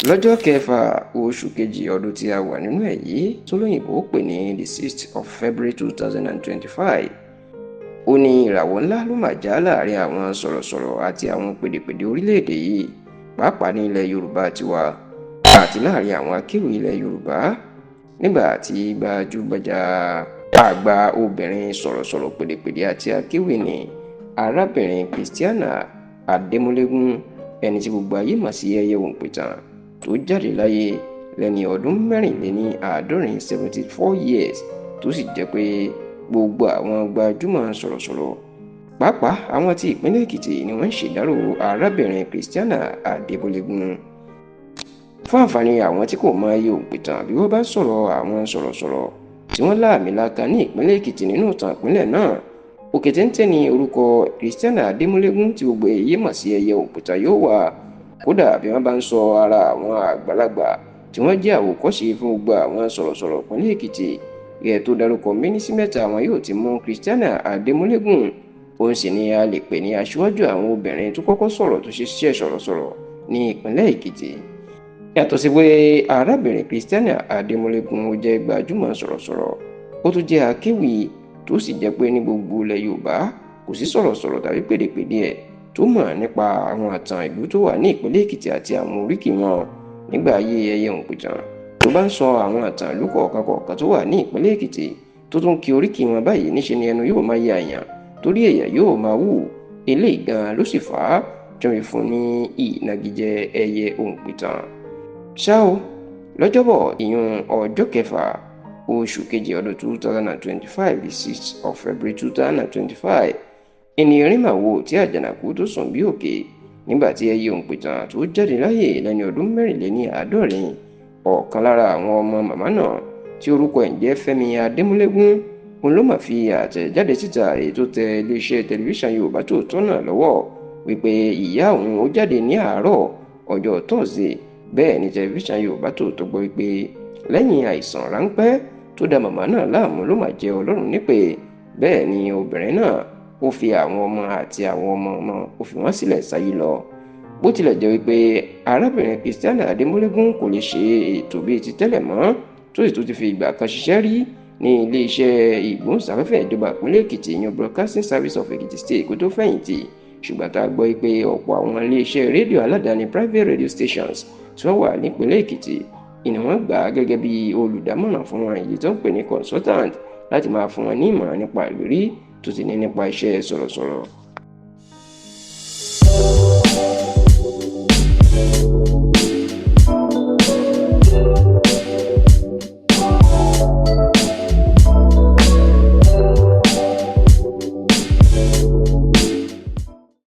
lọ́jọ́ kẹfà oṣù kejì ọdún tí a wà nínú ẹ̀ yìí tó lóyìnbó pè ní the 6th of February 2025 ó ní ìràwọ̀ ńlá ló mà já láàrin àwọn sọ̀rọ̀sọ̀rọ̀ àti àwọn pèdèpèdè orílẹ̀-èdè yìí pàápàá ní ilẹ̀ Yorùbá tiwa àti láàrin àwọn akéwì ilẹ̀ Yorùbá nígbà tí gbajúgbajà àgbà obìnrin sọ̀rọ̀sọ̀rọ̀ pèdèpèdè àti akéwì ní arábìnrin Christiana Adémúlégún ẹni tí gbogbo ayé mọ̀ sí ẹyẹ òǹpìtàn tó jáde láyé lẹ́ni ọdún mẹ́rìnléníàádọ́rin 74 years tó sì jẹ́ pé gbogbo àwọn gbajúmọ̀ sọ̀rọ̀sọ̀rọ̀ pàápàá àwọn tí ìpínlẹ̀ Èkìtì ni wọ́n ń ṣèdárò arábìnrin Christiana Adémúlégún. Fún àǹfààní àwọn tí kò mọ ẹyẹ òǹpìtàn bí wọ́n bá sọ̀rọ̀ àwọn sọ̀rọ̀sọ̀rọ̀ tí wọ́n láàmìlaka ní ìpínlẹ̀ Èkìtì nínú ìtàn ìpínlẹ̀ náà òkè téńté ni orúkọ Christiana Adémúlégún tí gbogbo èyí mọ̀ sí ẹyẹ òǹpìtàn yóò wà. Kódà bí wọ́n bá ń sọ ara àwọn àgbàlagbà tí wọ́n jẹ́ àwòkọ́ṣe fún gbogbo àwọn sọ̀rọ̀sọ̀rọ̀ ìpínlẹ̀ Èkìtì rẹ̀ tó dárúkọ méní sí mẹ́ta wọn yóò ti mú Christiana Adémúlégún. Òun sì ni a lè pè ní aṣíwájú àwọn obìnrin tó kọ́kọ́ sọ̀rọ̀ tó ṣe ṣiṣẹ́ sọ̀rọ̀sọ̀rọ̀ ní ìpínlẹ̀ Èkìtì. Yàtọ̀ sí pé arábìnrin Christiana Adémúlégún ó jẹ́ gbajúmọ̀ sọ̀rọ̀sọ̀rọ̀ ó tún jẹ́ akéwì tó sì jẹ́ pé ní gbogbo ilẹ̀ Yorùbá kò sí sọ̀rọ̀sọ̀rọ̀ tàbí pèdèpèdè ẹ̀ tó mọ̀ nípa àwọn àtàn ìlú tó wà ní ìpínlẹ̀ Èkìtì àti àwọn oríkì wọn nígbà ayé ẹyẹ òǹpìtàn. Tó bá ń sọ àwọn àtàn ìlú kọ̀ọ̀kan tó wà ní ìpínlẹ̀ Èkìtì tó tún kí oríkì wọn báyìí níṣe ni ẹnu yóò máa yà àyàn torí èèyàn yóò máa wù. Eléyìí gan ló sì fà á jọmi fún ní ìnagijẹ ẹyẹ òǹpìtàn. ṣá o lọ́jọ́bọ̀ ìyún ọjọ́ kẹfà oṣù kejì ọdún 2025 the 6th of February 2025 ènìyàn rí màwo tí àjànàkú tó sùn bí òkè nígbà tí ẹyẹ òǹpìtàn tó jáde láyé lẹ́ni ọdún mẹ́rìnléníàádọ́rin. Ọ̀kan lára àwọn ọmọ màmá náà tí orúkọ ẹ̀ ń jẹ́ Fẹ́mi Adémúlégún òun ló mà fi àtẹ̀jáde síta èyí tó tẹ iléeṣẹ́ tẹlifíṣàn Yorùbá Tòótọ́ náà lọ́wọ́ wípé ìyá òun ó jáde ní àárọ̀ ọjọ́ Thursday. Bẹ́ẹ̀ ni tẹlifíṣàn Yorùbá Tòótọ́ gbọ́ wípé lẹ́yìn àìsàn ráńpẹ́ tó da màmá náà láàmú ló mà jẹ́ Ọlọ́run nípè. Bẹ́ẹ̀ ni obìnrin náà ó fi àwọn ọmọ àti àwọn ọmọ ó fi wọ́n sílẹ̀ sáyé lọ. Bó tilẹ̀ jẹ́ wípé arábìnrin Christiana Adémúlégún kò lè ṣe ètò bíi ti tẹ́lẹ̀ mọ́ tó sì tún ti fi ìgbà kan ṣiṣẹ́ rí ní iléeṣẹ́ ìgbóhùnsáfẹ́fẹ́ ìjọba ìpínlẹ̀ Èkìtì yan Broadcasting Service of Ekiti State kó tó fẹ̀yìntì. Ṣùgbọ́n tá a gbọ́ pé ọ̀pọ̀ àwọn iléeṣẹ́ rédíò aládàáni private radio stations tí wọ́n wà nípínlẹ̀ Èkìtì ni wọ́n gbà á gẹ́gẹ́ bí olùdámọ̀ràn fún wọn èyí tó ń pè ní consultant láti máa fún wọn ní ìmọ̀ràn nípa ìrírí tó ti ní nípa iṣẹ́ sọ̀rọ̀sọ̀rọ̀.